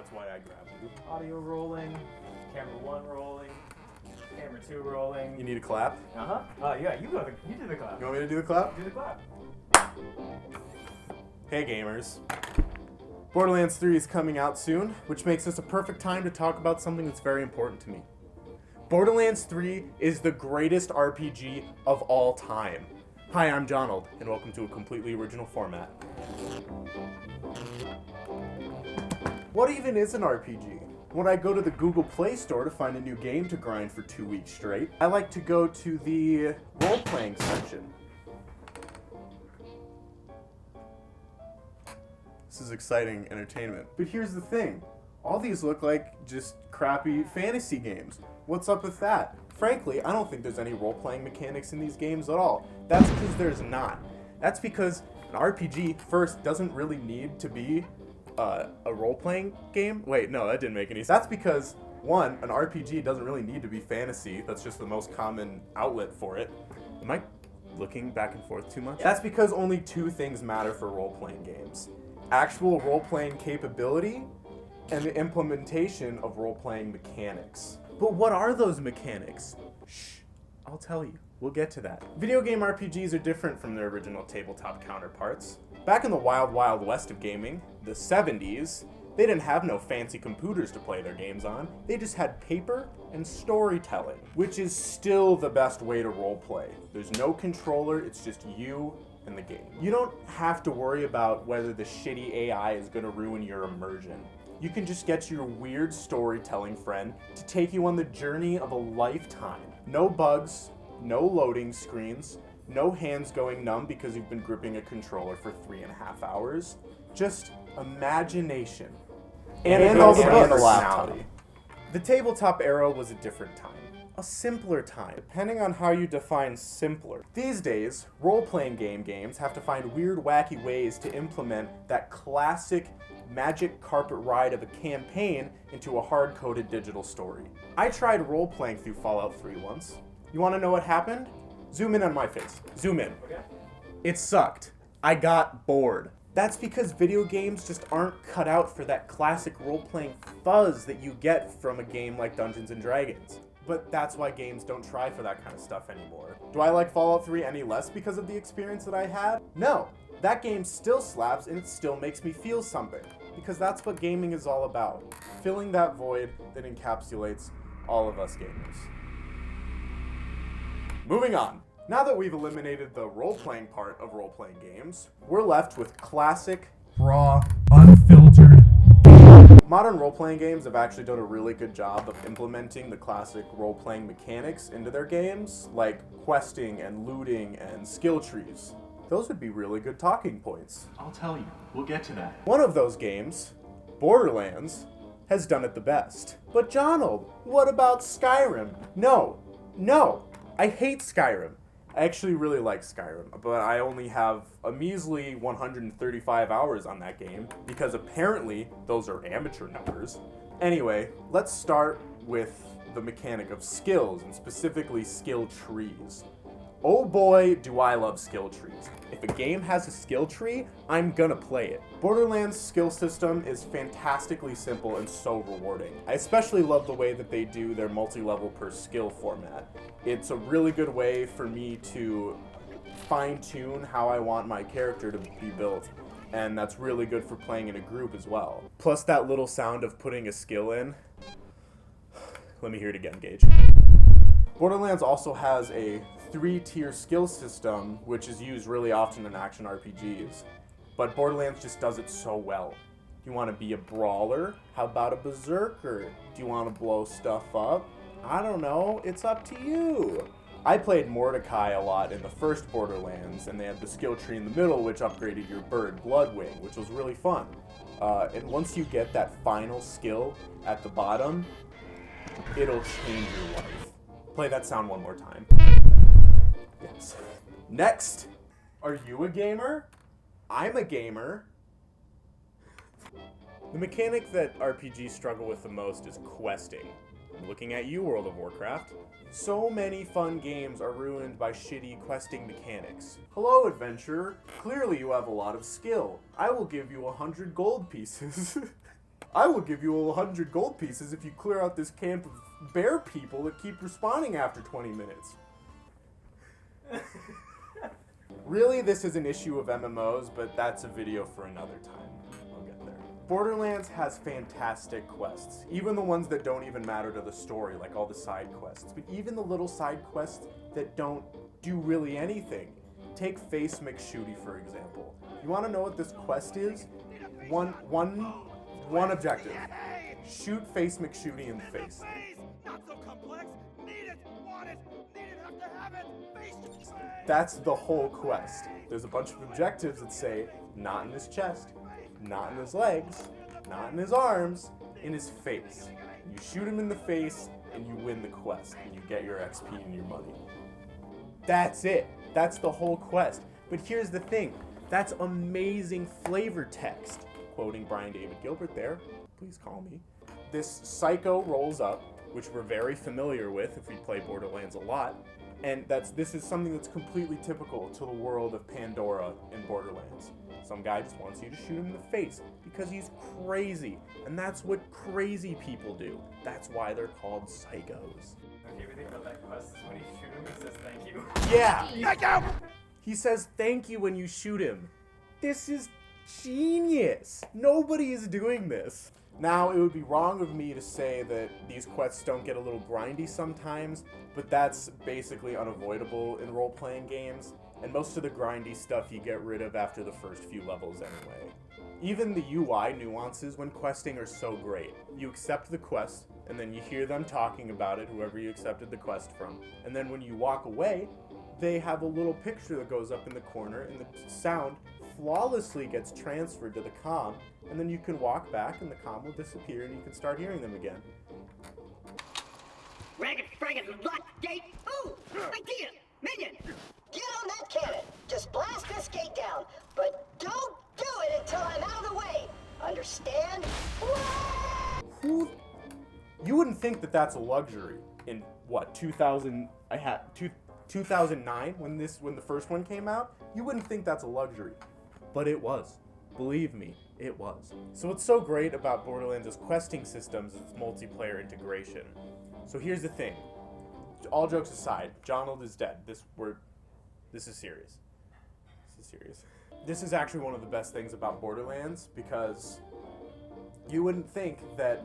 that's why I grabbed you. Audio rolling, camera 1 rolling, camera 2 rolling. You need a clap? Yeah, you do the clap. You want me to do the clap? Do the clap. Hey gamers. Borderlands 3 is coming out soon, which makes this a perfect time to talk about something that's very important to me. Borderlands 3 is the greatest RPG of all time. Hi, I'm Jonald, and welcome to a completely original format. What even is an RPG? When I go to the Google Play Store to find a new game to grind for 2 weeks straight, I like to go to the role-playing section. This is exciting entertainment. But here's the thing. All these look like just crappy fantasy games. What's up with that? Frankly, I don't think there's any role-playing mechanics in these games at all. That's because there's not. That's because an RPG, first, doesn't really need to be a role-playing game. Wait, no, that didn't make any sense. That's because, one, an RPG doesn't really need to be fantasy. That's just the most common outlet for it. Am I looking back and forth too much? That's because only two things matter for role-playing games. Actual role-playing capability and the implementation of role-playing mechanics. But what are those mechanics? Shh, I'll tell you. We'll get to that. Video game RPGs are different from their original tabletop counterparts. Back in the wild, wild west of gaming, the 70s, they didn't have no fancy computers to play their games on. They just had paper and storytelling, which is still the best way to roleplay. There's no controller, it's just you and the game. You don't have to worry about whether the shitty AI is gonna ruin your immersion. You can just get your weird storytelling friend to take you on the journey of a lifetime. No bugs, no loading screens, no hands going numb because you've been gripping a controller for 3.5 hours. Just imagination. And all the books. The tabletop era was a different time. A simpler time, depending on how you define simpler. These days, role-playing games have to find weird, wacky ways to implement that classic magic carpet ride of a campaign into a hard-coded digital story. I tried role-playing through Fallout 3 once. You want to know what happened? Zoom in on my face. Zoom in. Okay. It sucked. I got bored. That's because video games just aren't cut out for that classic role-playing fuzz that you get from a game like Dungeons & Dragons. But that's why games don't try for that kind of stuff anymore. Do I like Fallout 3 any less because of the experience that I had? No. That game still slaps and it still makes me feel something. Because that's what gaming is all about. Filling that void that encapsulates all of us gamers. Moving on. Now that we've eliminated the role-playing part of role-playing games, we're left with classic, raw, unfiltered. Modern role-playing games have actually done a really good job of implementing the classic role-playing mechanics into their games, like questing and looting and skill trees. Those would be really good talking points. I'll tell you, we'll get to that. One of those games, Borderlands, has done it the best. But Jonald, what about Skyrim? No, I hate Skyrim. I actually really like Skyrim, but I only have a measly 135 hours on that game, because apparently those are amateur numbers. Anyway, let's start with the mechanic of skills, and specifically skill trees. Oh boy, do I love skill trees. If a game has a skill tree, I'm gonna play it. Borderlands' skill system is fantastically simple and so rewarding. I especially love the way that they do their multi-level per skill format. It's a really good way for me to fine-tune how I want my character to be built, and that's really good for playing in a group as well. Plus that little sound of putting a skill in. Let me hear it again, Gage. Borderlands also has a 3-tier skill system, which is used really often in action RPGs. But Borderlands just does it so well. Do you want to be a brawler? How about a berserker? Do you want to blow stuff up? I don't know, it's up to you. I played Mordecai a lot in the first Borderlands, and they had the skill tree in the middle, which upgraded your bird, Bloodwing, which was really fun. And once you get that final skill at the bottom, it'll change your life. Play that sound one more time. Yes. Next, are you a gamer? I'm a gamer. The mechanic that RPGs struggle with the most is questing. Looking at you, World of Warcraft. So many fun games are ruined by shitty questing mechanics. Hello, adventurer. Clearly you have a lot of skill. I will give you 100 gold pieces. I will give you 100 gold pieces if you clear out this camp of bear people that keep respawning after 20 minutes. Really, this is an issue of MMOs, but that's a video for another time. I'll get there. Borderlands has fantastic quests, even the ones that don't even matter to the story, like all the side quests. But even the little side quests that don't do really anything. Take Face McShooty, for example. You want to know what this quest is? One objective. Shoot Face McShooty in the face. Not so complex. Need it, want it, need it, have to have it. Face to face. That's the whole quest. There's a bunch of objectives that say, not in his chest, not in his legs, not in his arms, in his face. You shoot him in the face, and you win the quest, and you get your XP and your money. That's it. That's the whole quest. But here's the thing. That's amazing flavor text. Quoting Brian David Gilbert there. Please call me. This psycho rolls up, which we're very familiar with if we play Borderlands a lot. And this is something that's completely typical to the world of Pandora in Borderlands. Some guy just wants you to shoot him in the face because he's crazy. And that's what crazy people do. That's why they're called psychos. My favorite thing about that quest is when you shoot him, he says thank you. Yeah! Thank you! He says thank you when you shoot him. This is genius. Nobody is doing this. Now, it would be wrong of me to say that these quests don't get a little grindy sometimes, but that's basically unavoidable in role-playing games, and most of the grindy stuff you get rid of after the first few levels anyway. Even the UI nuances when questing are so great. You accept the quest, and then you hear them talking about it, whoever you accepted the quest from, and then when you walk away, they have a little picture that goes up in the corner, and the sound flawlessly gets transferred to the comm, and then you can walk back and the comm will disappear and you can start hearing them again. Ragged fragged lot gate. Ooh, idea, minion. Get on that cannon. Just blast this gate down, but don't do it until I'm out of the way. Understand? Who? You wouldn't think that that's a luxury in what 2009 when the first one came out. You wouldn't think that's a luxury, but it was. Believe me, it was. So what's so great about Borderlands' questing systems is its multiplayer integration. So here's the thing. All jokes aside, Jonald is dead. This is serious. This is serious. This is actually one of the best things about Borderlands because you wouldn't think that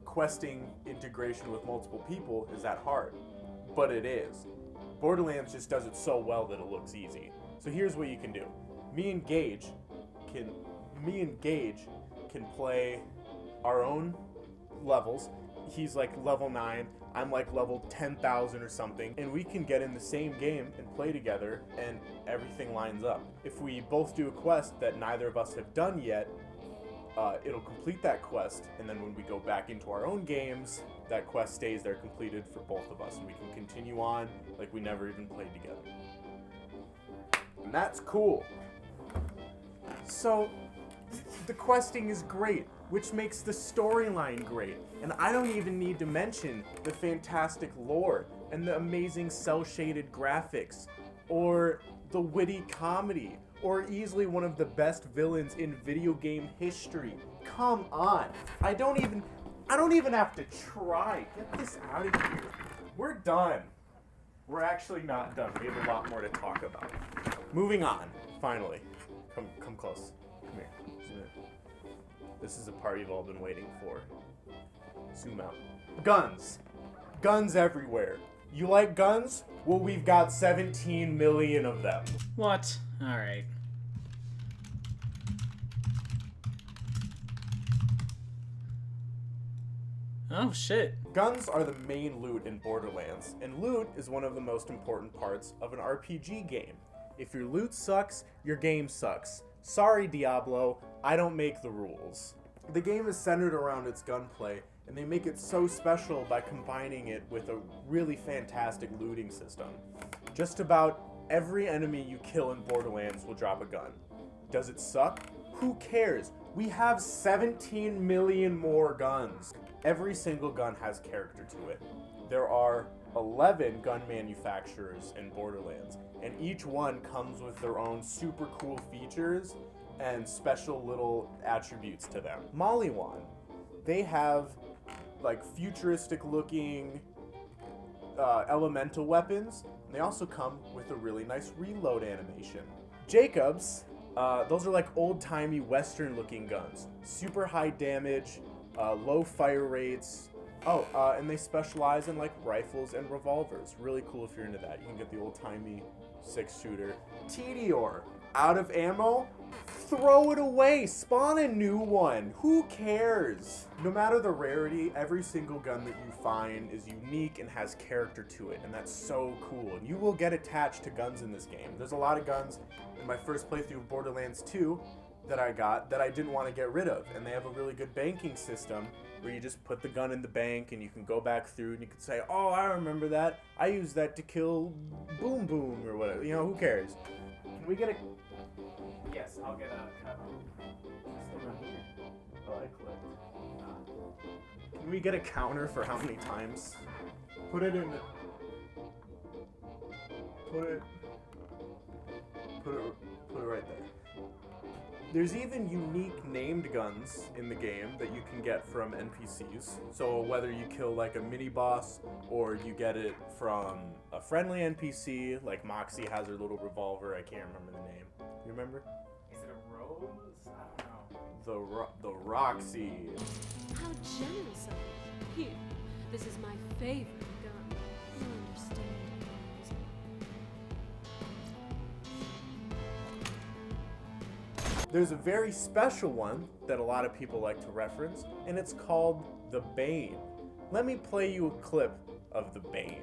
questing integration with multiple people is that hard, but it is. Borderlands just does it so well that it looks easy. So here's what you can do. Me and Gage can play our own levels. He's like level 9, I'm like level 10,000 or something, and we can get in the same game and play together and everything lines up. If we both do a quest that neither of us have done yet, it'll complete that quest, and then when we go back into our own games, that quest stays there completed for both of us, and we can continue on like we never even played together. And that's cool. So, the questing is great, which makes the storyline great. And I don't even need to mention the fantastic lore and the amazing cel-shaded graphics, or the witty comedy, or easily one of the best villains in video game history. Come on. I don't even have to try. Get this out of here. We're done. We're actually not done. We have a lot more to talk about. Moving on, finally. Come close. Come here. Zoom in. This is the part you've all been waiting for. Zoom out. Guns. Guns everywhere. You like guns? Well, we've got 17 million of them. What? Alright. Oh shit. Guns are the main loot in Borderlands, and loot is one of the most important parts of an RPG game. If your loot sucks, your game sucks. Sorry, Diablo, I don't make the rules. The game is centered around its gunplay, and they make it so special by combining it with a really fantastic looting system. Just about every enemy you kill in Borderlands will drop a gun. Does it suck? Who cares? We have 17 million more guns. Every single gun has character to it. There are 11 gun manufacturers in Borderlands, and each one comes with their own super cool features and special little attributes to them. Mollywan. they have like futuristic looking elemental weapons. And they also come with a really nice reload animation. Jacobs, those are like old-timey Western looking guns. Super high damage, low fire rates. Oh, and they specialize in like rifles and revolvers. Really cool if you're into that. You can get the old-timey 6-shooter. Tedior, out of ammo? Throw it away. Spawn a new one. Who cares? No matter the rarity, every single gun that you find is unique and has character to it, and that's so cool. And you will get attached to guns in this game. There's a lot of guns in my first playthrough of Borderlands 2 that I got that I didn't want to get rid of, and they have a really good banking system where you just put the gun in the bank and you can go back through and you can say, oh, I remember that. I used that to kill Boom Boom or whatever. You know, who cares? Can we get a... Yes, I'll get a cover. Oh, I clicked. Can we get a counter for how many times? Put it in... Put it right there. There's even unique named guns in the game that you can get from NPCs. So whether you kill like a mini boss or you get it from a friendly NPC, like Moxie has her little revolver. I can't remember the name. You remember? Is it a rose? I don't know. The Roxy. How generous of you. Here, this is my favorite gun. You understand. There's a very special one that a lot of people like to reference, and it's called the Bane. Let me play you a clip of the Bane.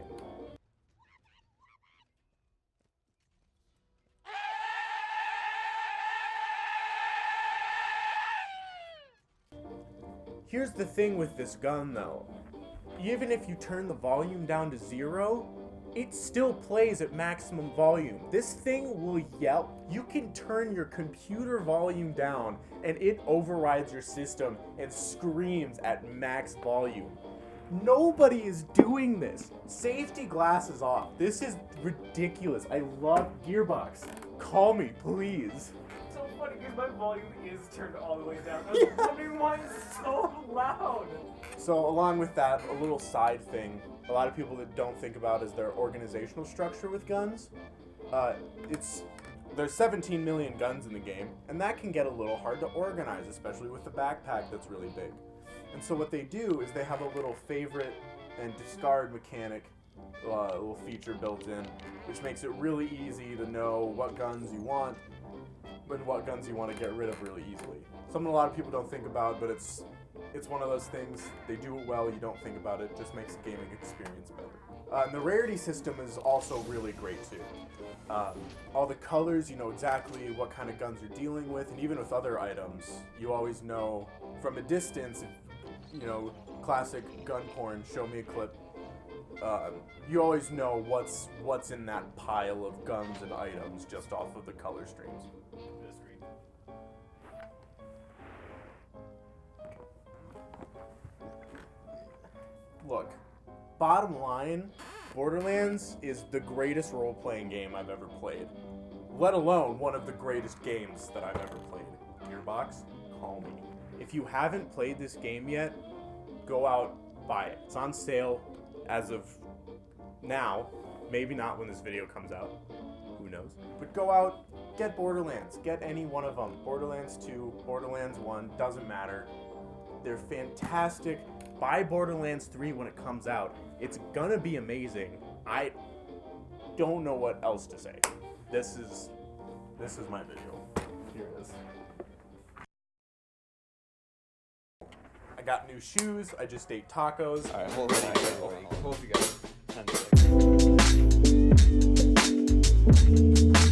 Here's the thing with this gun though. Even if you turn the volume down to 0, it still plays at maximum volume. This thing will yell. You can turn your computer volume down and it overrides your system and screams at max volume. Nobody is doing this. Safety glass is off. This is ridiculous. I love Gearbox. Call me, please. It's so funny because my volume is turned all the way down. I was wondering why it's so loud. So along with that, a little side thing a lot of people that don't think about is their organizational structure with guns. There's 17 million guns in the game, and that can get a little hard to organize, especially with the backpack that's really big. And so what they do is they have a little favorite and discard mechanic, little feature built in, which makes it really easy to know what guns you want and what guns you want to get rid of really easily. Something a lot of people don't think about, but it's one of those things, they do it well, you don't think about it, just makes the gaming experience better. And the rarity system is also really great too. All the colors, you know exactly what kind of guns you're dealing with, and even with other items, you always know from a distance, you know, classic gun porn, show me a clip. You always know what's in that pile of guns and items just off of the color streams. Look, bottom line, Borderlands is the greatest role-playing game I've ever played. Let alone one of the greatest games that I've ever played. Gearbox, call me. If you haven't played this game yet, go out, buy it. It's on sale as of now. Maybe not when this video comes out. Who knows? But go out, get Borderlands. Get any one of them. Borderlands 2, Borderlands 1, doesn't matter. They're fantastic. Buy Borderlands 3 when it comes out. It's gonna be amazing. I don't know what else to say. This is my video. Here it is. I got new shoes. I just ate tacos. All right, hold on. Hold you guys. 10 seconds.